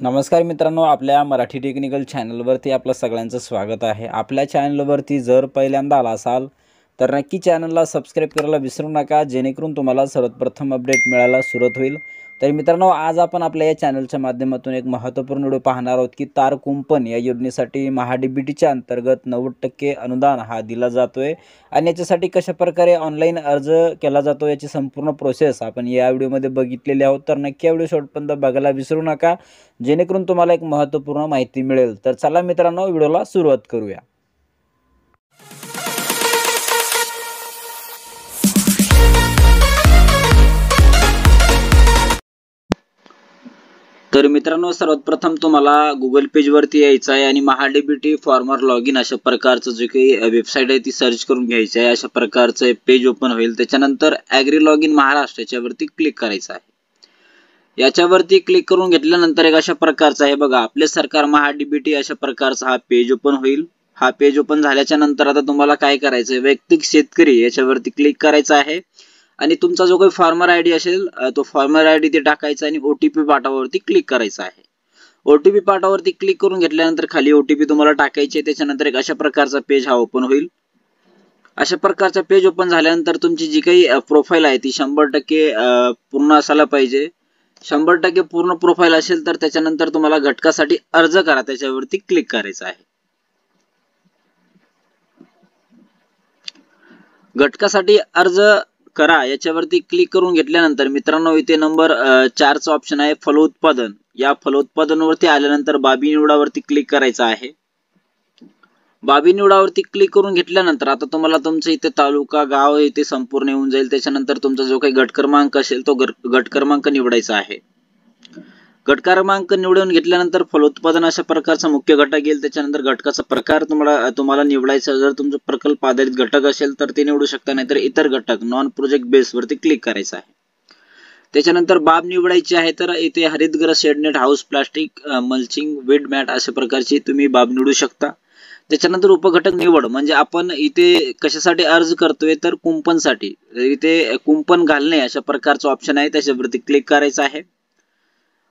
नमस्कार मित्रांनो, आपल्या मराठी टेक्निकल चॅनलवरती आपलं सगळ्यांचं स्वागत आहे। आपल्या चॅनलवरती जर पहिल्यांदा आला असाल तर नक्की चॅनलला सबस्क्राइब करायला विसरू नका, जेणेकरून तुम्हाला सर्वप्रथम अपडेट मिळायला सुरुवात होईल। तर मित्रांनो, आज आपण आपल्या या चॅनलच्या माध्यमातून एक महत्त्वपूर्ण व्हिडिओ पाहणार आहोत की तार कुंपण या योजनेसाठी महाडीबीटीच्या अंतर्गत 90% अनुदान हा दिला जातोय आणि याच्यासाठी कशा प्रकारे ऑनलाईन अर्ज केला जातो याची संपूर्ण प्रोसेस आपण या व्हिडिओमध्ये बघितलेली आहोत। तर नक्की व्हिडिओ शेवटपर्यंत बघायला विसरू नका, जेणेकरून तुम्हाला एक महत्त्वपूर्ण माहिती मिळेल। तर चला मित्रांनो, व्हिडिओला सुरुवात करूया। तर मित्रांनो, सर्वात प्रथम तुम्हाला गुगल पेजवरती यायचं आहे आणि महाडीबीटी फॉर्मर लॉगिन अशा प्रकारचं जे काही वेबसाईट आहे ती सर्च करून घ्यायची आहे। अशा प्रकारचं पेज ओपन होईल। त्याच्यानंतर ॲग्री लॉगिन महाराष्ट्र याच्यावरती क्लिक करायचं आहे। याच्यावरती क्लिक करून घेतल्यानंतर एक अशा प्रकारचा आहे बघा, आपले सरकार महाडीबीटी अशा प्रकारचा हा पेज ओपन होईल। हा पेज ओपन झाल्याच्या नंतर आता तुम्हाला काय करायचं आहे, वैयक्तिक शेतकरी याच्यावरती क्लिक करायचं आहे आणि तुमचा जो काही फार्मर आयडी असेल तो फार्मर आयडी ते टाकायचा आणि ओटीपी पाठावरती क्लिक करायचा आहे। ओटीपी पाठावरती क्लिक करून घेतल्यानंतर खाली ओटीपी तुम्हाला टाकायचे। त्याच्यानंतर एक अशा प्रकारचा पेज हा ओपन होईल। अशा प्रकारचा पेज ओपन झाल्यानंतर तुमची जी काही प्रोफाईल आहे ती 100% पूर्ण असायला पाहिजे। 100% पूर्ण प्रोफाईल असेल तर त्याच्यानंतर तुम्हाला घटकासाठी अर्ज करा त्याच्यावरती क्लिक करायचं आहे। घटकासाठी अर्ज करा याच्यावरती क्लिक करून घेतल्यानंतर मित्रांनो, इथे नंबर 4चा ऑप्शन आहे फलोत्पादन। या फलोत्पादनावरती आल्यानंतर बाबी निवडावरती क्लिक करायचं आहे। बाबी निवडावरती क्लिक करून घेतल्यानंतर आता तुम्हाला तुमचं इथे तालुका गाव इथे संपूर्ण येऊन जाईल। त्याच्यानंतर तुमचा जो काही गट क्रमांक असेल तो गट क्रमांक निवडायचा आहे। गट क्रमांक निवडून घेतल्यानंतर फलोत्पादन अशा प्रकारचा मुख्य घटक येईल। त्याच्यानंतर घटकाचा प्रकार तुम्हाला निवडायचा। जर तुमचा प्रकल्प आधारित घटक असेल तर ते निवडू शकता, नाहीतर इतर घटक नॉन प्रोजेक्ट बेस वरती क्लिक करायचं आहे। त्याच्यानंतर बाब निवडायची आहे, तर इथे हरितगृह, shade net, house, plastic, mulching, weed mat अशा प्रकारची तुम्ही बाब निवडू शकता। त्याच्यानंतर उपघटक निवड म्हणजे आपण इथे कशासाठी अर्ज करतोय, तर कुंपणसाठी। इथे कुंपण घालणे अशा प्रकारचा ऑप्शन आहे, त्याच्यावरती क्लिक करायचं आहे।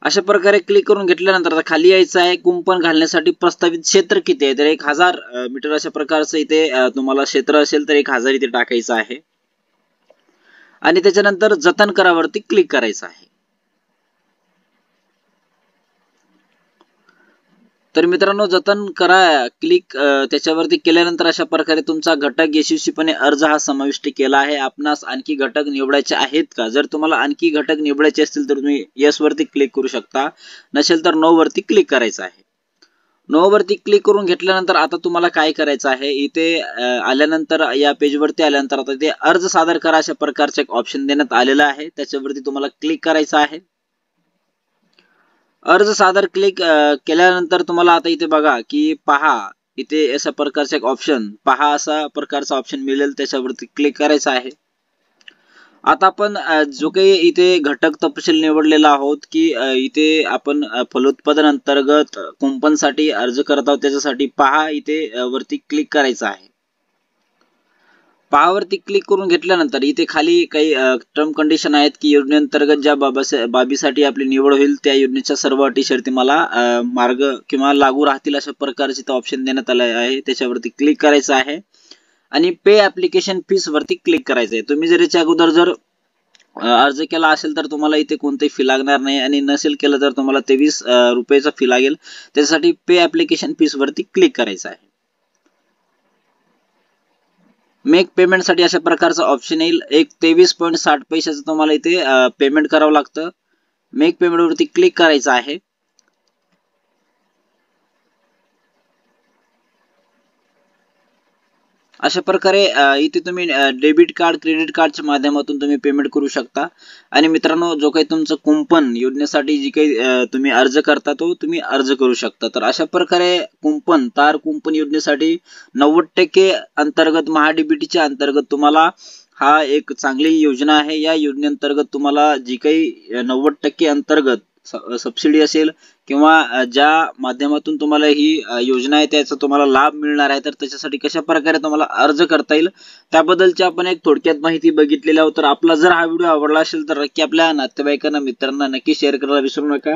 अशा प्रकारे क्लिक करून घेतल्यानंतर आता खाली यायचं आहे। कुंपण घालण्यासाठी प्रस्तावित क्षेत्र किती आहे, तर 1000 मीटर अशा प्रकारचं इथे तुम्हाला क्षेत्र असेल तर 1000 इथे टाकायचं आहे आणि त्याच्यानंतर जतन करावरती क्लिक करायचं आहे। तर मित्रांनो, जतन करा क्लिक त्याच्यावरती केल्यानंतर अशा प्रकारे तुमचा घटक यशस्वीपणे अर्ज हा समाविष्ट केला आहे। आपणास आणखी घटक निवडायचे आहेत का? जर तुम्हाला आणखी घटक निवडायचे असतील तर तुम्ही येस वरती क्लिक करू शकता, नसेल तर नो वरती क्लिक करायचं आहे। नो वरती क्लिक करून घेतल्यानंतर आता तुम्हाला काय करायचं आहे, इथे आल्यानंतर या पेज वरती आल्यानंतर आता इथे अर्ज सादर करा अशा प्रकारचं एक ऑप्शन देण्यात आलेला आहे, त्याच्यावरती तुम्हाला क्लिक करायचं आहे। अर्ज सादर क्लिक केल्यानंतर तुम्हाला आता इथे बघा की पहा, इथे अशा प्रकारचा एक ऑप्शन पहा असा प्रकारचा ऑप्शन मिळेल, त्याच्यावरती क्लिक करायचं आहे। आता आपण जो काही इथे घटक तपशील निवडलेला आहोत की इथे आपण फलोत्पादन अंतर्गत कुंपणसाठी अर्ज करत आहोत, त्याच्यासाठी पहा इथे वरती क्लिक करायचं आहे। पहावरती क्लिक करून घेतल्यानंतर इथे खाली काही टर्म कंडिशन आहेत की योजनेअंतर्गत ज्या बाबीसाठी आपली निवड होईल त्या योजनेच्या सर्व अटी शर्ती मला मार्ग किंवा लागू राहतील अशा प्रकारचे तो ऑप्शन देण्यात आला आहे, त्याच्यावरती क्लिक करायचं आहे आणि पे ऍप्लिकेशन फीस वरती क्लिक करायचं आहे। तुम्ही जर याच्या अगोदर जर अर्ज केला असेल तर तुम्हाला इथे कोणतेही फी लागणार नाही आणि नसेल केलं तर तुम्हाला 23 रुपयाचा फी लागेल, त्यासाठी पे ऍप्लिकेशन फीस वरती क्लिक करायचं आहे। मेक पेमेंट साठी अशा प्रकारचा ऑप्शन येईल, एक 23.60 पैशाचं तुम्हाला इथे पेमेंट करावं लागतं। मेक पेमेंट वरती क्लिक करायचं आहे। अशा प्रकारे इथे तुम्ही डेबिट कार्ड, क्रेडिट कार्डच्या माध्यमातून तुम्ही पेमेंट करू शकता। आणि मित्रांनो, जो काही तुमचं कुंपण योजनेसाठी जी काही तुम्ही अर्ज करता तो तुम्ही अर्ज करू शकता। तर अशा प्रकारे तार कुंपण योजनेसाठी 90% अंतर्गत महाडीबीटीच्या अंतर्गत तुम्हाला हा एक चांगली योजना आहे। या योजनेअंतर्गत तुम्हाला जी काही 90% अंतर्गत सबसिडी असेल किंवा ज्या माध्यमातून तुम्हाला ही योजना आहे त्याचा तुम्हाला लाभ मिळणार आहे, तर त्याच्यासाठी कशा प्रकारे तुम्हाला अर्ज करता येईल त्याबद्दलची आपण एक थोडक्यात माहिती बघितलेली आहोत. तर आपला जर हा व्हिडिओ आवडला असेल तर नक्की आपल्या नातेवाईकांना, मित्रांना नक्की शेअर करायला विसरू नका,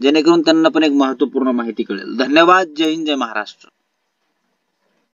जेणेकरून त्यांना पण एक महत्त्वपूर्ण माहिती कळेल. धन्यवाद. जय हिंद, जय महाराष्ट्र.